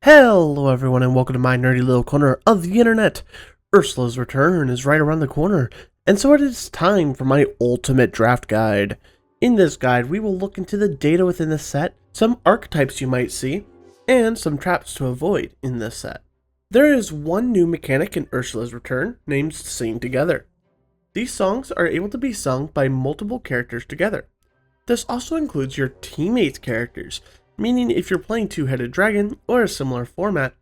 Hello everyone and welcome to my nerdy little corner of the internet. Ursula's return is right around the corner, and so it is time for my ultimate draft guide. In this guide, we will look into the data within the set, some archetypes you might see, and some traps to avoid in this set. There is one new mechanic in Ursula's return named Sing Together. These songs are able to be sung by multiple characters together. This also includes your teammates' characters, meaning if you're playing Two-Headed Dragon or a similar format,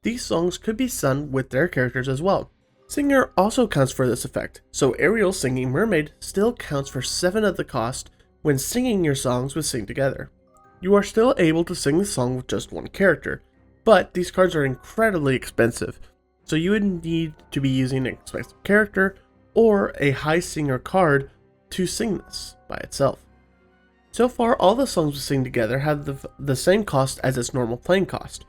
these songs could be sung with their characters as well. Singer also counts for this effect, so Ariel singing Mermaid still counts for 7 of the cost when singing your songs with Sing Together. You are still able to sing the song with just one character, but these cards are incredibly expensive, so you would need to be using an expensive character or a high singer card to sing this by itself. So far, all the songs we sing together have the same cost as its normal playing cost.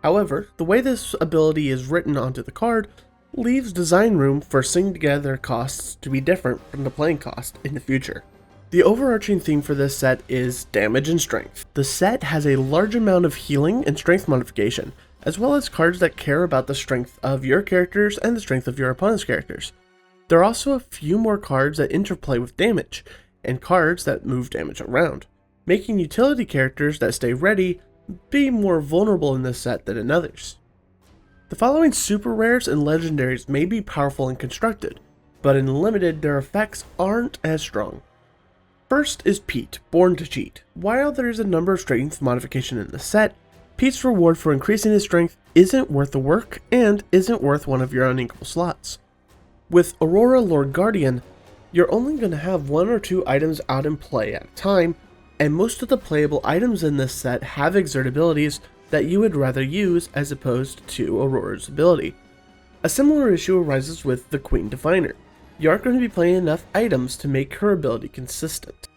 However, the way this ability is written onto the card leaves design room for sing together costs to be different from the playing cost in the future. The overarching theme for this set is damage and strength. The set has a large amount of healing and strength modification, as well as cards that care about the strength of your characters and the strength of your opponent's characters. There are also a few more cards that interplay with damage, and cards that move damage around, making utility characters that stay ready be more vulnerable in this set than in others. The following super rares and legendaries may be powerful and constructed, but in limited their effects aren't as strong. First is Pete, Born to Cheat. While there is a number of strength modification in the set, Pete's reward for increasing his strength isn't worth the work and isn't worth one of your unequal slots. With Aurora Lord Guardian, you're only going to have 1 or 2 items out in play at a time, and most of the playable items in this set have exert abilities that you would rather use as opposed to Aurora's ability. A similar issue arises with the Queen Diviner. You aren't going to be playing enough items to make her ability consistent.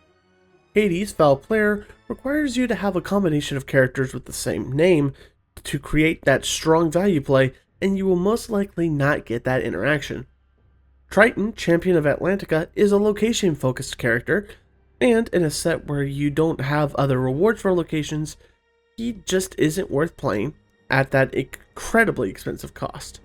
Hades, Foul Player, requires you to have a combination of characters with the same name to create that strong value play, and you will most likely not get that interaction. Triton, Champion of Atlantica, is a location-focused character, and in a set where you don't have other rewards for locations, he just isn't worth playing at that incredibly expensive cost.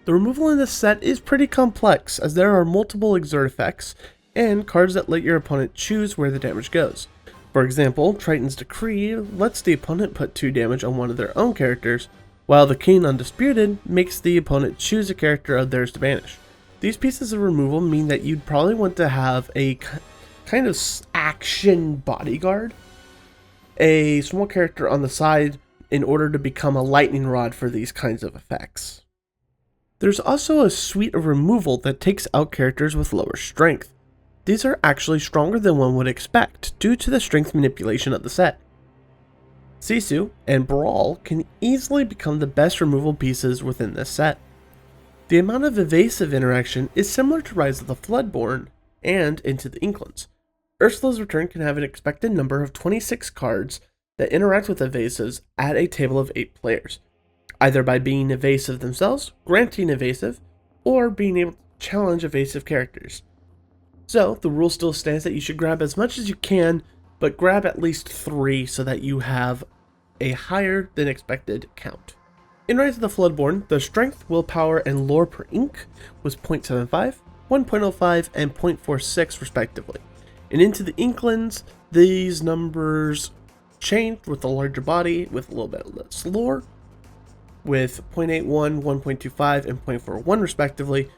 The removal in this set is pretty complex, as there are multiple exert effects, and cards that let your opponent choose where the damage goes. For example, Triton's Decree lets the opponent put 2 damage on one of their own characters, while the King Undisputed makes the opponent choose a character of theirs to banish. These pieces of removal mean that you'd probably want to have a kind of action bodyguard, a small character on the side in order to become a lightning rod for these kinds of effects. There's also a suite of removal that takes out characters with lower strength. These are actually stronger than one would expect due to the strength manipulation of the set. Sisu and Brawl can easily become the best removal pieces within this set. The amount of evasive interaction is similar to Rise of the Floodborn and Into the Inklings. Ursula's return can have an expected number of 26 cards that interact with evasives at a table of 8 players, either by being evasive themselves, granting evasive, or being able to challenge evasive characters. So, the rule still stands that you should grab as much as you can, but grab at least 3 so that you have a higher than expected count. In Rise of the Floodborn, the strength, willpower, and lore per ink was 0.75, 1.05, and 0.46 respectively. And Into the Inklings, these numbers changed with a larger body with a little bit less lore, with 0.81, 1.25, and 0.41 respectively.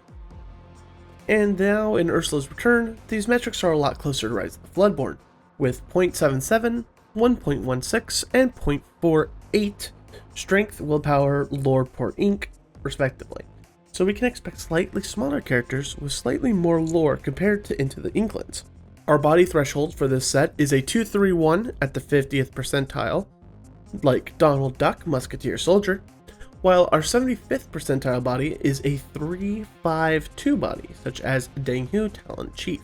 And now in Ursula's return, these metrics are a lot closer to Rise of the Floodborn, with 0.77, 1.16, and 0.48 strength, willpower, lore per ink, respectively. So we can expect slightly smaller characters with slightly more lore compared to Into the Inklings. Our body threshold for this set is a 231 at the 50th percentile, like Donald Duck, Musketeer Soldier, while our 75th percentile body is a 352 body, such as Deng Hu, Talon Chief.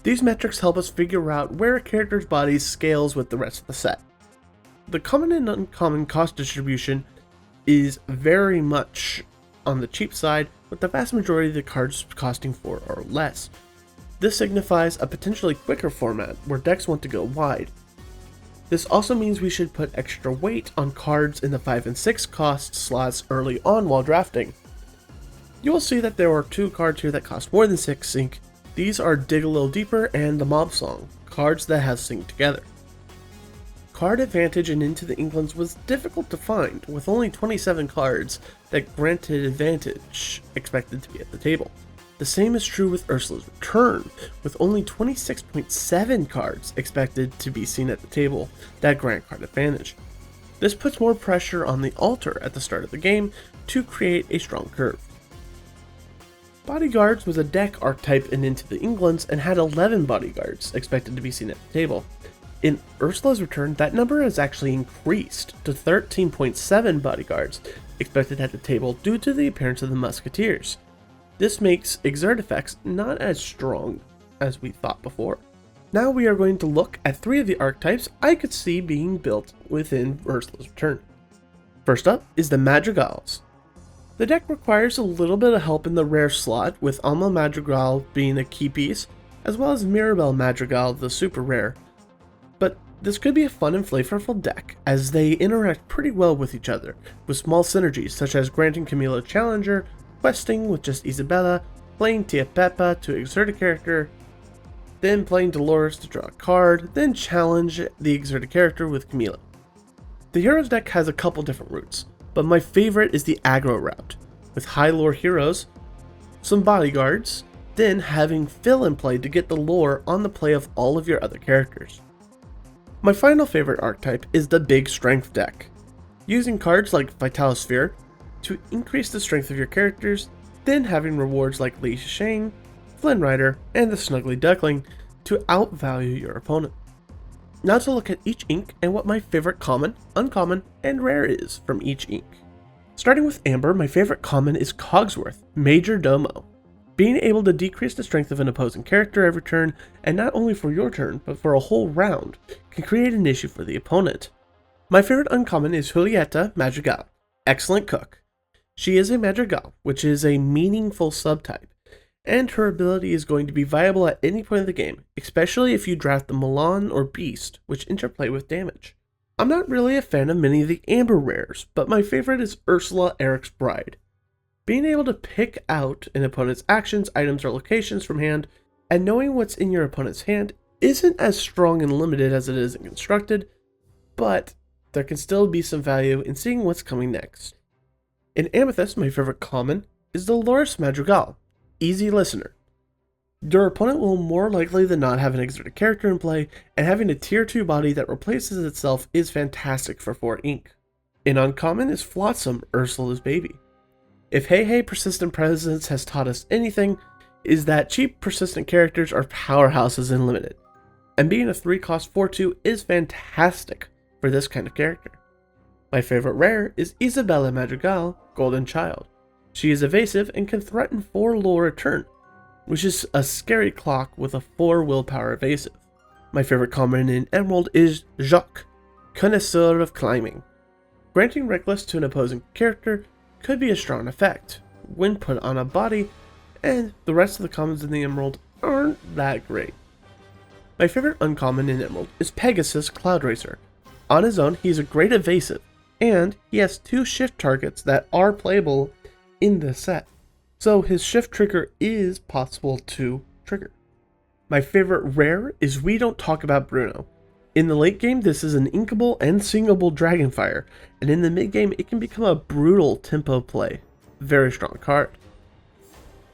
These metrics help us figure out where a character's body scales with the rest of the set. The common and uncommon cost distribution is very much on the cheap side, with the vast majority of the cards costing 4 or less. This signifies a potentially quicker format where decks want to go wide. This also means we should put extra weight on cards in the 5 and 6 cost slots early on while drafting. You will see that there are 2 cards here that cost more than 6 sync. These are Dig a Little Deeper and the Mob Song, cards that have synced together. Card Advantage in Into the Inklands was difficult to find, with only 27 cards that granted advantage expected to be at the table. The same is true with Ursula's Return, with only 26.7 cards expected to be seen at the table that grant card advantage. This puts more pressure on the altar at the start of the game to create a strong curve. Bodyguards was a deck archetype in Into the Inklands and had 11 bodyguards expected to be seen at the table. In Ursula's Return, that number has actually increased to 13.7 bodyguards expected at the table due to the appearance of the Musketeers. This makes exert effects not as strong as we thought before. Now we are going to look at 3 of the archetypes I could see being built within Ursula's Return. First up is the Madrigals. The deck requires a little bit of help in the rare slot, with Alma Madrigal being a key piece, as well as Mirabelle Madrigal, the super rare. But this could be a fun and flavorful deck, as they interact pretty well with each other, with small synergies such as granting Camila Challenger, questing with just Isabella, playing Tia Peppa to exert a character, then playing Dolores to draw a card, then challenge the exerted character with Camila. The Heroes deck has a couple different routes, but my favorite is the aggro route, with high lore heroes, some bodyguards, then having fill in play to get the lore on the play of all of your other characters. My final favorite archetype is the Big Strength deck, using cards like Vitalosphere to increase the strength of your characters, then having rewards like Li Shang, Flynn Rider, and the Snuggly Duckling to outvalue your opponent. Now to look at each ink and what my favorite common, uncommon, and rare is from each ink. Starting with Amber, my favorite common is Cogsworth, Major Domo. Being able to decrease the strength of an opposing character every turn, and not only for your turn, but for a whole round, can create an issue for the opponent. My favorite uncommon is Julieta Madrigal, Excellent Cook. She is a Madrigal, which is a meaningful subtype, and her ability is going to be viable at any point of the game, especially if you draft the Milan or Beast, which interplay with damage. I'm not really a fan of many of the Amber rares, but my favorite is Ursula, Eric's Bride. Being able to pick out an opponent's actions, items, or locations from hand, and knowing what's in your opponent's hand isn't as strong and limited as it is in Constructed, but there can still be some value in seeing what's coming next. In Amethyst, my favorite common is Dolores Madrigal, Easy Listener. Your opponent will more likely than not have an exerted character in play, and having a tier 2 body that replaces itself is fantastic for 4 ink. In Uncommon is Flotsam, Ursula's baby. If Hey Hey Persistent Presence has taught us anything, is that cheap persistent characters are powerhouses in Limited, and being a 3 cost 4/2 is fantastic for this kind of character. My favorite rare is Isabella Madrigal, Golden Child. She is evasive and can threaten 4 lore a turn, which is a scary clock with a 4 willpower evasive. My favorite common in Emerald is Jacques, Connoisseur of Climbing. Granting Reckless to an opposing character could be a strong effect when put on a body, and the rest of the commons in the Emerald aren't that great. My favorite uncommon in Emerald is Pegasus Cloud Racer. On his own, he is a great evasive, and he has 2 shift targets that are playable in this set, so his shift trigger is possible to trigger. My favorite rare is We Don't Talk About Bruno. In the late game, this is an inkable and singable Dragonfire, and in the mid game, it can become a brutal tempo play. Very strong card.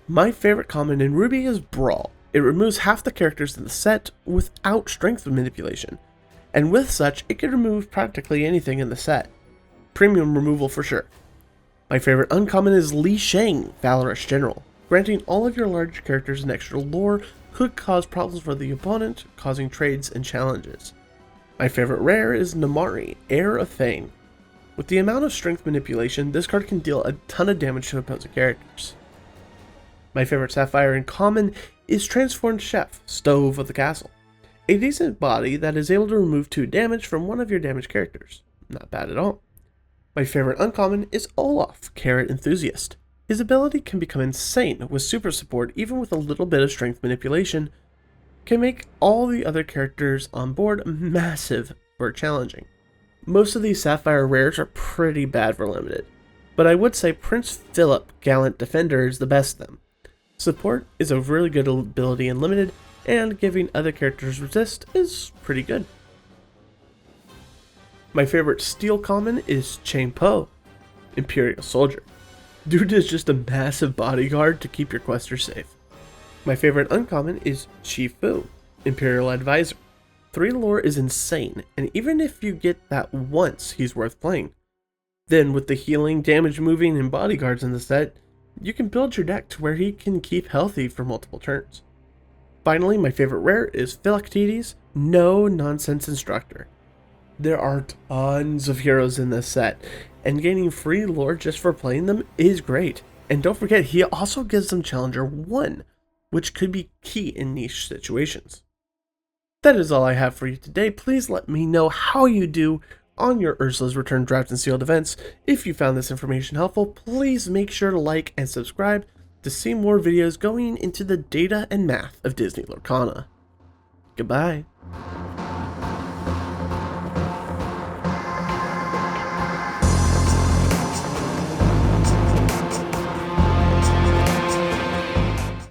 My favorite common in Ruby is Brawl. It removes half the characters in the set without strength manipulation, and with such, it can remove practically anything in the set. Premium removal for sure. My favorite uncommon is Li Shang, Valorous General. Granting all of your large characters an extra lore could cause problems for the opponent, causing trades and challenges. My favorite rare is Namari, Heir of Fame. With the amount of strength manipulation, this card can deal a ton of damage to opposing characters. My favorite Sapphire in common is Transformed Chef, Stove of the Castle. A decent body that is able to remove 2 damage from one of your damaged characters. Not bad at all. My favorite uncommon is Olaf, Carrot Enthusiast. His ability can become insane with super support, even with a little bit of strength manipulation, can make all the other characters on board massive for challenging. Most of these Sapphire rares are pretty bad for limited, but I would say Prince Philip Gallant Defender is the best of them. Support is a really good ability in limited, and giving other characters resist is pretty good. My favorite steel common is Chang Po, Imperial Soldier. Dude is just a massive bodyguard to keep your questers safe. My favorite uncommon is Chi Fu, Imperial Advisor. 3 lore is insane, and even if you get that once, he's worth playing. Then with the healing, damage moving, and bodyguards in the set, you can build your deck to where he can keep healthy for multiple turns. Finally, my favorite rare is Philoctetes, No Nonsense Instructor. There are tons of heroes in this set, and gaining free lore just for playing them is great. And don't forget, he also gives them Challenger 1, which could be key in niche situations. That is all I have for you today. Please let me know how you do on your Ursula's Return draft and sealed events. If you found this information helpful, please make sure to like and subscribe to see more videos going into the data and math of Disney Lorcana. Goodbye.